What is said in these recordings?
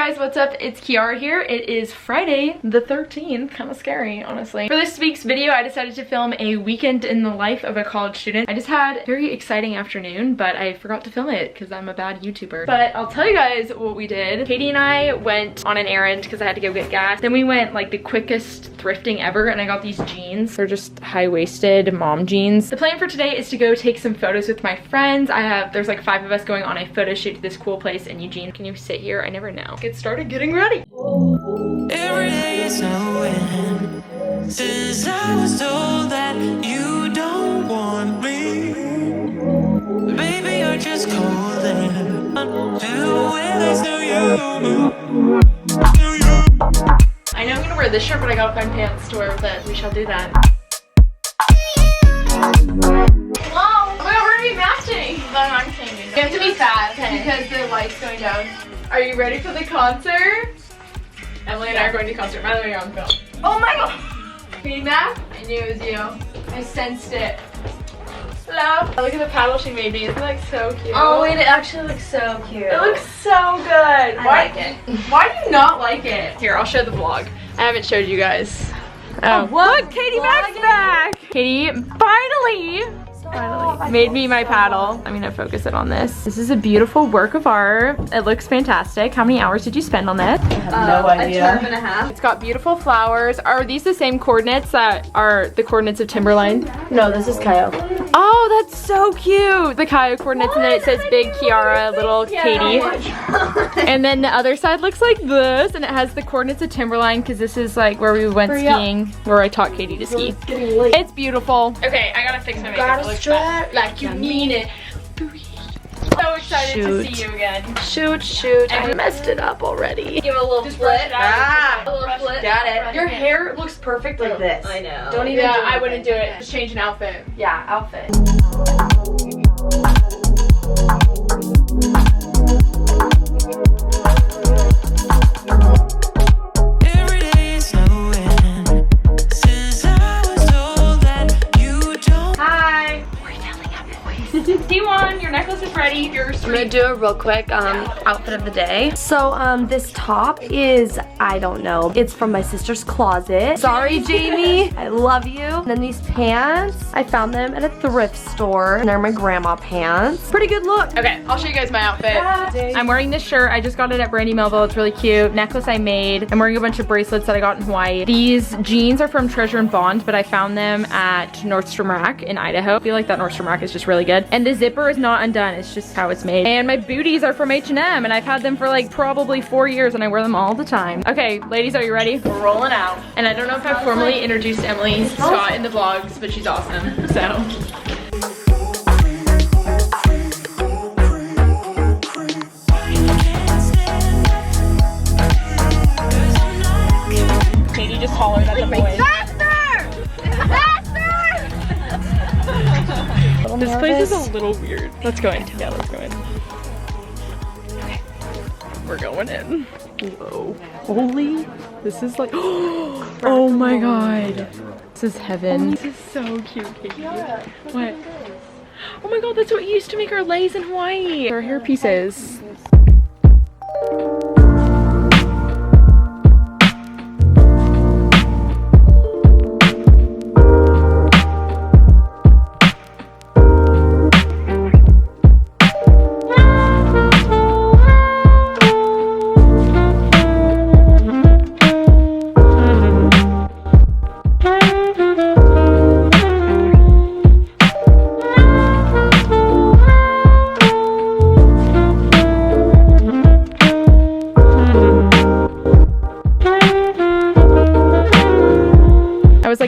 guys, what's up? It's Kiara here. It is Friday the 13th. Kind of scary, honestly. For this week's video, I decided to film a weekend in the life of a college student. I just had a very exciting afternoon, but I forgot to film it because I'm a bad YouTuber. But I'll tell you guys what we did. Katie and I went on an errand because I had to go get gas. Then we went like the quickest thrifting ever, and I got these jeans. They're just high-waisted mom jeans. The plan for today is to go take some photos with my friends. There's like 5 of us going on a photo shoot to this cool place in Eugene. Can you sit here? I never know. Get started getting ready. Every day is snowing since I was told that you don't want me. Baby, you're just cold and do it to you. I know I'm gonna wear this shirt, but I gotta find pants to wear with it. We shall do that. Hello! Oh my god, we're gonna be matching! But I'm changing. You have to be fast because the light's going down. Are you ready for the concert? Emily and I are going to concert. By the way, you're on film. Oh my god! Feedback? I knew it was you. I sensed it. Hello? Look at the paddle she made me. Isn't it like so cute? Oh wait, it actually looks so cute. It looks so good. I like it. Why do you not like it? Here, I'll show the vlog. I haven't showed you guys. Oh, look, Katie Mac's back! Katie finally made me my paddle. I'm gonna focus it on this. This is a beautiful work of art. It looks fantastic. How many hours did you spend on it? I have no idea. A term and a half. It's got beautiful flowers. Are these the same coordinates that are the coordinates of Timberline? No, this is Kyle. Oh, that's so cute. The Kyle coordinates, and then it says big Kiara, little Katie. And then the other side looks like this, and it has the coordinates of Timberline because this is like where we went skiing, where I taught Katie to ski. It's beautiful. Okay, I gotta fix my makeup. It looks bad. Like you mean it. So excited to see you again. Shoot. I messed it up already. Give it a little split. Ah, a little split. got it. Your hair looks perfect like this. I know. Don't even. Yeah, I wouldn't do it. Just change an outfit. Yeah, outfit. Every day is snowing since I was told that you don't. Hi. We're yelling at boys. D1, your necklace is ready. You're I'm gonna do a real quick outfit of the day. So this top is, I don't know, it's from my sister's closet. Sorry, Jamie, I love you. And then these pants, I found them at a thrift store, and they're my grandma pants. Pretty good look. Okay, I'll show you guys my outfit. I'm wearing this shirt. I just got it at Brandy Melville. It's really cute. Necklace I made. I'm wearing a bunch of bracelets that I got in Hawaii. These jeans are from Treasure and Bond, but I found them at Nordstrom Rack in Idaho. I feel like that Nordstrom Rack is just really good. And the zipper is not undone. It's just how it's made. And my booties are from H&M, and I've had them for like probably 4 years, and I wear them all the time. Okay, ladies, are you ready? We're rolling out. And I don't know if I've formally introduced Emily Scott in the vlogs, but she's awesome, so. Katie just hollered at the boys. This place is a little weird. Let's go in. Yeah, let's go in. Okay. We're going in. Whoa. Holy. This is like, oh my god. This is heaven. This is so cute, Katie. What? Oh my god, that's what you used to make our leis in Hawaii. Our hair pieces.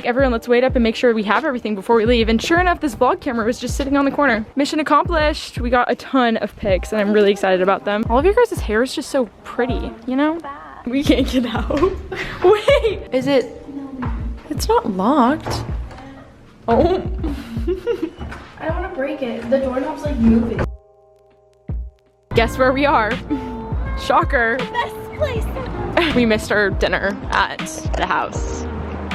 Everyone, let's wait up and make sure we have everything before we leave. And sure enough, this vlog camera was just sitting on the corner. Mission accomplished. We got a ton of pics, and I'm really excited about them. All of your guys' hair is just so pretty, you know? We can't get out. Wait, is it? It's not locked. Oh. I don't want to break it. The doorknob's like moving. Guess where we are? Shocker. Best place. We missed our dinner at the house.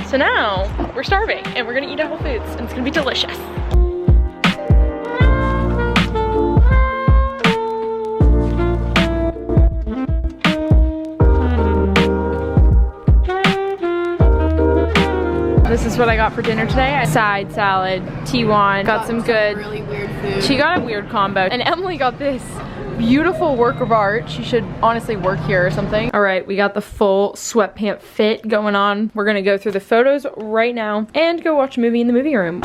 So now we're starving and we're gonna eat at Whole Foods and it's gonna be delicious. is what I got for dinner today. Side salad, T1, got some good, really weird food. she got a weird combo. And Emily got this beautiful work of art. She should honestly work here or something. All right, we got the full sweatpant fit going on. We're gonna go through the photos right now and go watch a movie in the movie room.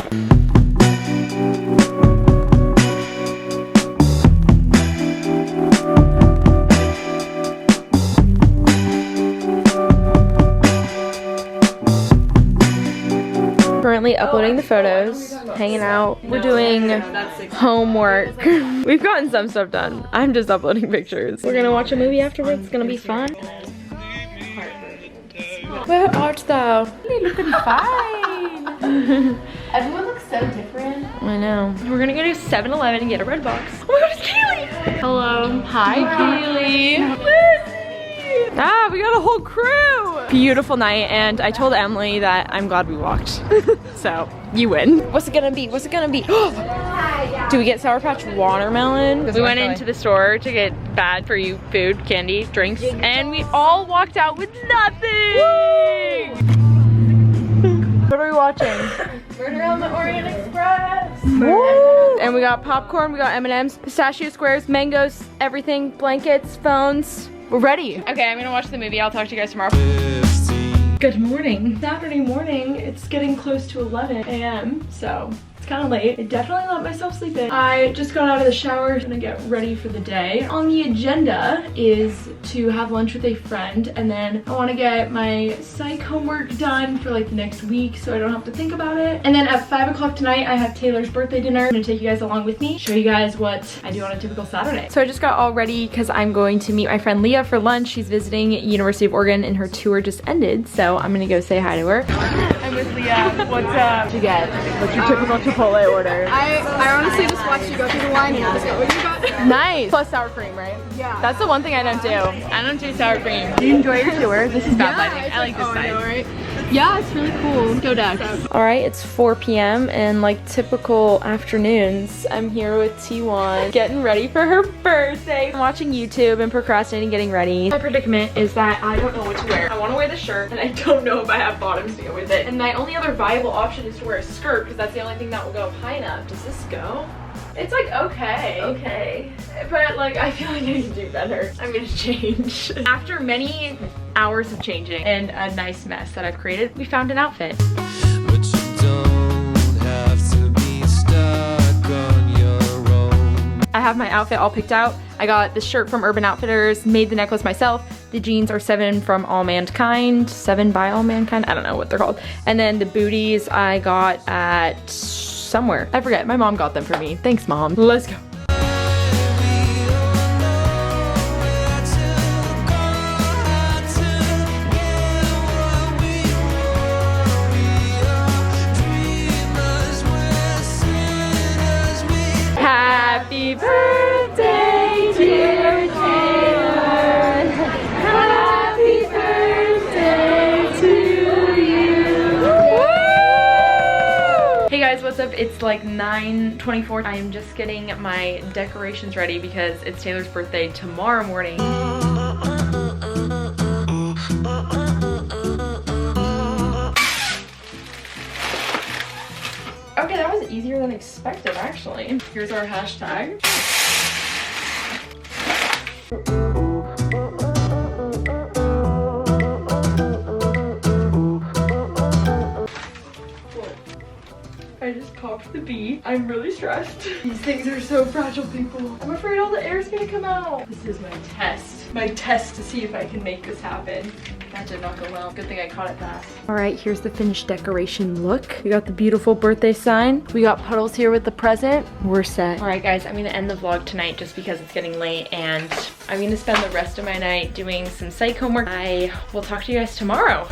Currently uploading the photos, hanging out. We're doing homework. We've gotten some stuff done. I'm just uploading pictures. We're gonna watch a movie afterwards. It's gonna be fun. Where art thou? You're looking fine. Everyone looks so different. I know. We're gonna go to 7-Eleven and get a red box. Oh my god, it's Kaylee! Hello. Hi, Kaylee. Ah, we got a whole crew! Beautiful night, and I told Emily that I'm glad we walked. So, you win. What's it gonna be? What's it gonna be? Do we get Sour Patch watermelon? We went into the store to get bad for you food, candy, drinks, and we all walked out with nothing! What are we watching? Murder on the Orient Express. Woo! And we got popcorn, we got M&M's, pistachio squares, mangoes, everything, blankets, phones. We're ready. Okay, I'm gonna watch the movie. I'll talk to you guys tomorrow. Good morning. Saturday morning. It's getting close to 11 a.m. so it's kind of late. I definitely let myself sleep in. I just got out of the shower. I'm gonna get ready for the day. On the agenda is to have lunch with a friend, and then I want to get my psych homework done for like the next week so I don't have to think about it. And then at 5 o'clock tonight, I have Taylor's birthday dinner. I'm gonna take you guys along with me, show you guys what I do on a typical Saturday. So I just got all ready because I'm going to meet my friend Leah for lunch. She's visiting University of Oregon and her tour just ended, so I'm gonna go say hi to her. I'm with Leah. What's up? What'd you get? What's your typical Chipotle order? I honestly just watched you go through the line and just got what you got. Nice. Plus sour cream, right? Yeah. That's the one thing I don't do. I don't do sour cream. Do you enjoy your tour? This is bad lighting. I like this side. Right? Yeah, it's really cool. Go Ducks. All right, it's 4 p.m. and like typical afternoons, I'm here with T1 getting ready for her birthday. I'm watching YouTube and procrastinating getting ready. My predicament is that I don't know what to wear. I want to wear the shirt and I don't know if I have bottoms to go with it. And my only other viable option is to wear a skirt because that's the only thing that will go high enough. Does this go? It's like okay. Okay. But like I feel like I need to do better. I'm gonna change. After many hours of changing and a nice mess that I've created, we found an outfit. But you don't have to be stuck on your own. I have my outfit all picked out. I got the shirt from Urban Outfitters, made the necklace myself. The jeans are 7 from All Mankind, 7 by All Mankind, I don't know what they're called. And then the booties I got at somewhere. I forget, my mom got them for me. Thanks, Mom. Let's go. Happy birthday, dear Taylor. Happy birthday to you. Woo! Hey guys, what's up? It's like 9:24. I am just getting my decorations ready because it's Taylor's birthday tomorrow morning. Okay, that was easier than expected, actually. Here's our hashtag. I just popped the bee. I'm really stressed. These things are so fragile, people. I'm afraid all the air's gonna come out. This is my test. My test to see if I can make this happen. That did not go well. Good thing I caught it fast. All right, here's the finished decoration look. We got the beautiful birthday sign. We got Puddles here with the present. We're set. All right, guys, I'm gonna end the vlog tonight just because it's getting late and I'm gonna spend the rest of my night doing some psych homework. I will talk to you guys tomorrow.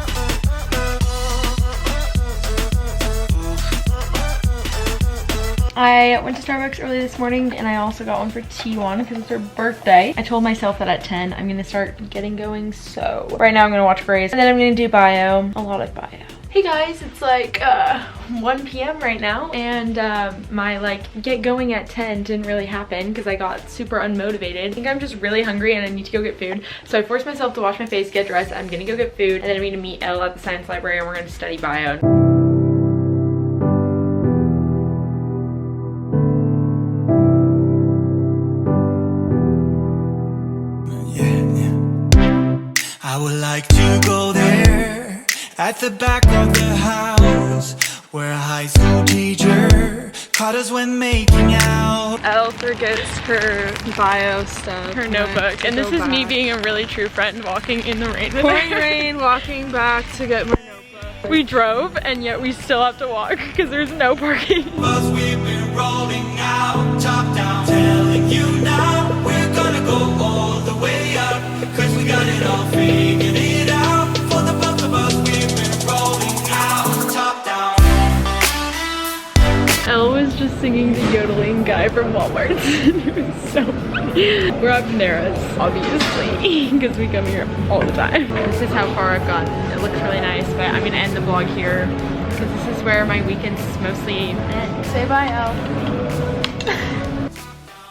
I went to Starbucks early this morning and I also got one for T1 because it's her birthday. I told myself that at 10 I'm gonna start getting going, so right now I'm gonna watch Grace and then I'm gonna do bio, a lot of bio. Hey guys, it's like 1 p.m. right now and my like get going at 10 didn't really happen because I got super unmotivated. I think I'm just really hungry and I need to go get food. So I forced myself to wash my face, get dressed. I'm gonna go get food and then I'm gonna meet Elle at the science library and we're gonna study bio. like to go there, at the back of the house, where a high school teacher caught us when making out. Elle forgets her bio stuff, her notebook, and this is me being a really true friend walking in the rain with Pouring her. rain, walking back to get my notebook. We drove and yet we still have to walk because there's no parking. But we've been rolling out, top down, telling you now we're gonna go all the way up, cause we got it all figured it out. For the both of us, we've been rolling out, top down. Elle was just singing the yodeling guy from Walmart. It was so funny. We're at Panera's, obviously, because we come here all the time. This is how far I've gotten. It looks really nice, but I'm gonna end the vlog here because this is where my weekends mostly end. Say bye, Elle.